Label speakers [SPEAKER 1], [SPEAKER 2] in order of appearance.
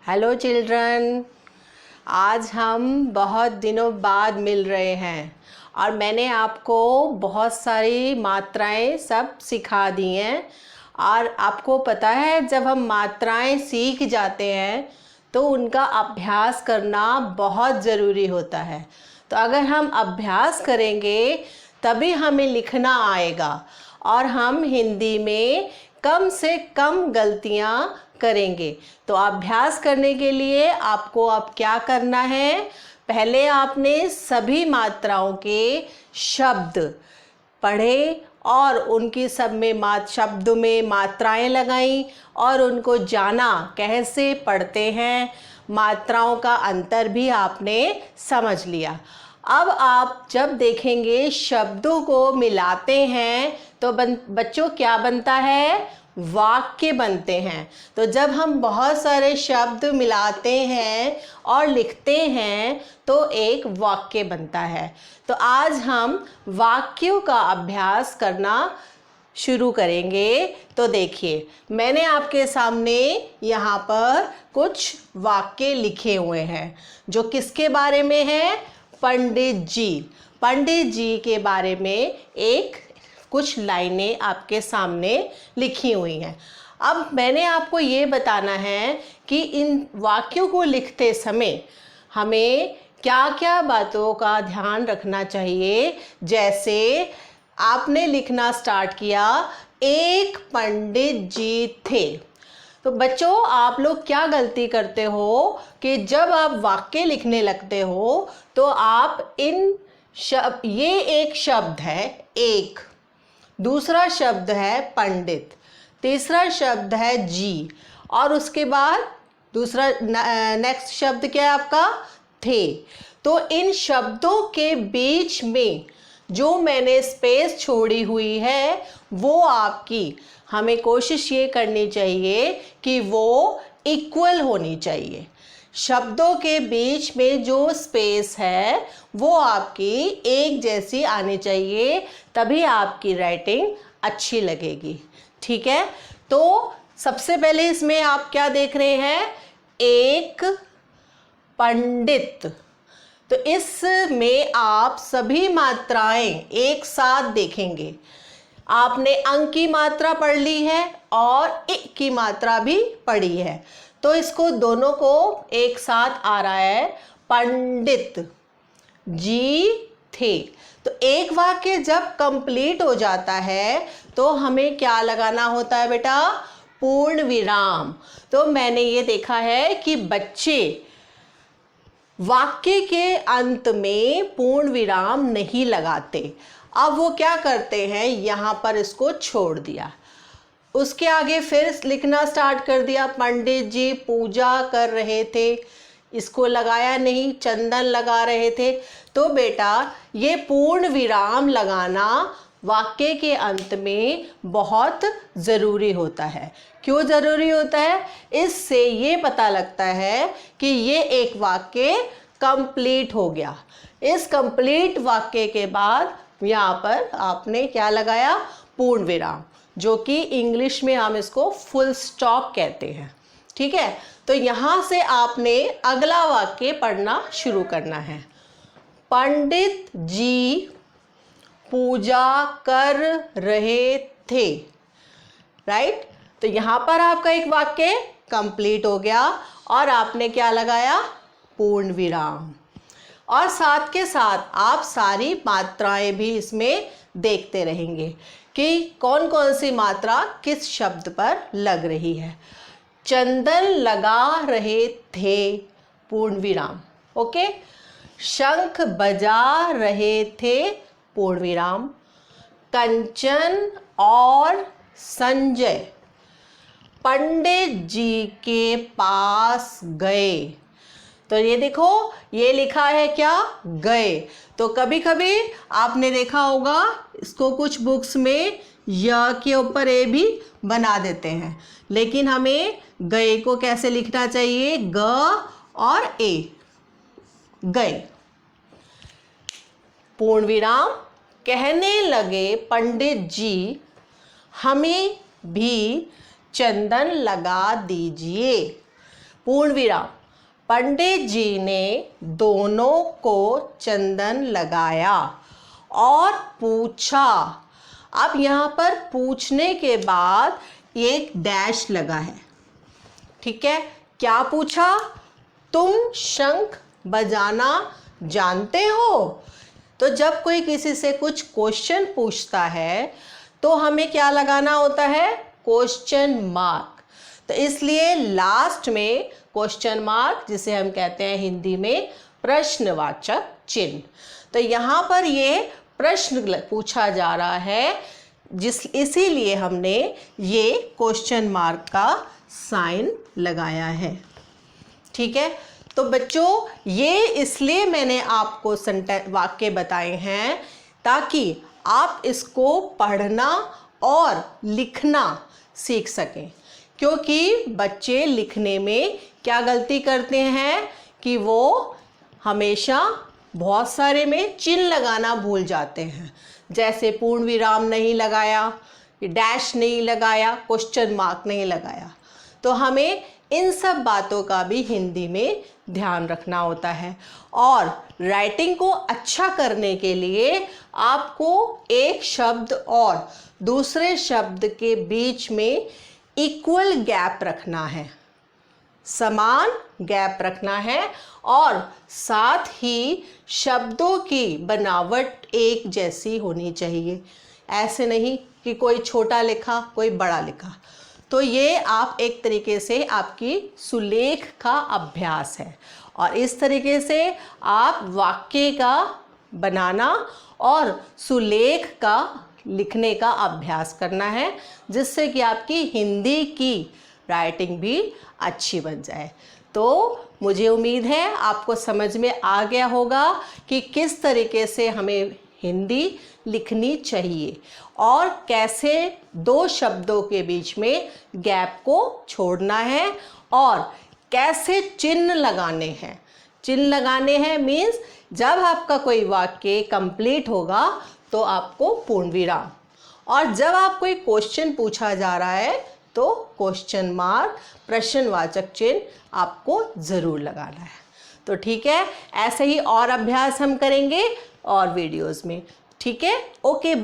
[SPEAKER 1] Hello children, आज हम बहुत दिनों बाद मिल रहे हैं और मैंने आपको बहुत सारी मात्राएं सब सिखा दी हैं। और आपको पता है, जब हम मात्राएं सीख जाते हैं तो उनका अभ्यास करना बहुत ज़रूरी होता है। तो अगर हम अभ्यास करेंगे तभी हमें लिखना आएगा और हम हिंदी में कम से कम गलतियां करेंगे। तो अभ्यास करने के लिए आपको अब क्या करना है, पहले आपने सभी मात्राओं के शब्द पढ़े और उनकी सब में शब्द में मात्राएं लगाई और उनको जाना कैसे पढ़ते हैं, मात्राओं का अंतर भी आपने समझ लिया। अब आप जब देखेंगे शब्दों को मिलाते हैं तो बच्चों क्या बनता है, वाक्य बनते हैं। तो जब हम बहुत सारे शब्द मिलाते हैं और लिखते हैं तो एक वाक्य बनता है। तो आज हम वाक्यों का अभ्यास करना शुरू करेंगे। तो देखिए, मैंने आपके सामने यहाँ पर कुछ वाक्य लिखे हुए हैं जो किसके बारे में है, पंडित जी के बारे में एक कुछ लाइनें आपके सामने लिखी हुई हैं। अब मैंने आपको ये बताना है कि इन वाक्यों को लिखते समय हमें क्या क्या बातों का ध्यान रखना चाहिए। जैसे आपने लिखना स्टार्ट किया, एक पंडित जी थे। तो बच्चों, आप लोग क्या गलती करते हो कि जब आप वाक्य लिखने लगते हो तो आप इन ये एक शब्द है एक, दूसरा शब्द है पंडित, तीसरा शब्द है जी, और उसके बाद दूसरा नेक्स्ट शब्द क्या है आपका, थे। तो इन शब्दों के बीच में जो मैंने स्पेस छोड़ी हुई है वो आपकी, हमें कोशिश ये करनी चाहिए कि वो इक्वल होनी चाहिए। शब्दों के बीच में जो स्पेस है वो आपकी एक जैसी आनी चाहिए, तभी आपकी राइटिंग अच्छी लगेगी। ठीक है, तो सबसे पहले इसमें आप क्या देख रहे हैं, एक पंडित। तो इसमें आप सभी मात्राएं एक साथ देखेंगे। आपने अंक की मात्रा पढ़ ली है और एक की मात्रा भी पढ़ी है, तो इसको दोनों को एक साथ आ रहा है, पंडित जी थे। तो एक वाक्य जब कंप्लीट हो जाता है तो हमें क्या लगाना होता है बेटा, पूर्ण विराम। तो मैंने ये देखा है कि बच्चे वाक्य के अंत में पूर्ण विराम नहीं लगाते। अब वो क्या करते हैं, यहाँ पर इसको छोड़ दिया, उसके आगे फिर लिखना स्टार्ट कर दिया, पंडित जी पूजा कर रहे थे, इसको लगाया नहीं, चंदन लगा रहे थे। तो बेटा ये पूर्ण विराम लगाना वाक्य के अंत में बहुत ज़रूरी होता है। क्यों ज़रूरी होता है, इससे ये पता लगता है कि ये एक वाक्य कंप्लीट हो गया। इस कंप्लीट वाक्य के बाद यहाँ पर आपने क्या लगाया, पूर्ण विराम, जो कि इंग्लिश में हम इसको फुल स्टॉप कहते हैं। ठीक है, तो यहाँ से आपने अगला वाक्य पढ़ना शुरू करना है, पंडित जी पूजा कर रहे थे। राइट, तो यहाँ पर आपका एक वाक्य कंप्लीट हो गया और आपने क्या लगाया, पूर्ण विराम। और साथ के साथ आप सारी मात्राएं भी इसमें देखते रहेंगे कि कौन कौन सी मात्रा किस शब्द पर लग रही है। चंदन लगा रहे थे, पूर्ण विराम। ओके, शंख बजा रहे थे, पूर्ण विराम। कंचन और संजय पंडित जी के पास गए। तो ये देखो, ये लिखा है क्या, गए। तो कभी कभी आपने देखा होगा, इसको कुछ बुक्स में य के ऊपर ए भी बना देते हैं, लेकिन हमें गए को कैसे लिखना चाहिए, ग और ए, गए। पूर्ण विराम, कहने लगे पंडित जी हमें भी चंदन लगा दीजिए। पूर्ण विराम। पंडित जी ने दोनों को चंदन लगाया और पूछा। अब यहाँ पर पूछने के बाद एक डैश लगा है, ठीक है। क्या पूछा? तुम शंख बजाना जानते हो? तो जब कोई किसी से कुछ क्वेश्चन पूछता है तो हमें क्या लगाना होता है? Question mark. तो इसलिए लास्ट में क्वेश्चन मार्क, जिसे हम कहते हैं हिंदी में प्रश्नवाचक चिन्ह। तो यहाँ पर ये प्रश्न पूछा जा रहा है, इसीलिए हमने ये क्वेश्चन मार्क का साइन लगाया है, ठीक है। तो बच्चों, ये इसलिए मैंने आपको वाक्य बताए हैं ताकि आप इसको पढ़ना और लिखना सीख सकें, क्योंकि बच्चे लिखने में क्या गलती करते हैं कि वो हमेशा बहुत सारे में चिन्ह लगाना भूल जाते हैं। जैसे पूर्ण विराम नहीं लगाया, डैश नहीं लगाया, क्वेश्चन मार्क नहीं लगाया। तो हमें इन सब बातों का भी हिंदी में ध्यान रखना होता है। और राइटिंग को अच्छा करने के लिए आपको एक शब्द और दूसरे शब्द के बीच में इक्वल गैप रखना है, समान गैप रखना है, और साथ ही शब्दों की बनावट एक जैसी होनी चाहिए। ऐसे नहीं कि कोई छोटा लिखा कोई बड़ा लिखा। तो ये आप एक तरीके से आपकी सुलेख का अभ्यास है, और इस तरीके से आप वाक्य का बनाना और सुलेख का लिखने का अभ्यास करना है, जिससे कि आपकी हिंदी की राइटिंग भी अच्छी बन जाए। तो मुझे उम्मीद है आपको समझ में आ गया होगा कि किस तरीके से हमें हिंदी लिखनी चाहिए और कैसे दो शब्दों के बीच में गैप को छोड़ना है, और कैसे चिन्ह लगाने हैं। चिन्ह लगाने हैं मीन्स जब आपका कोई वाक्य कंप्लीट होगा तो आपको पूर्ण विराम, और जब आप कोई क्वेश्चन पूछा जा रहा है तो क्वेश्चन मार्क, प्रश्नवाचक चिन्ह आपको ज़रूर लगाना है। तो ठीक है, ऐसे ही और अभ्यास हम करेंगे और वीडियोस में। ठीक है, ओके, बाय।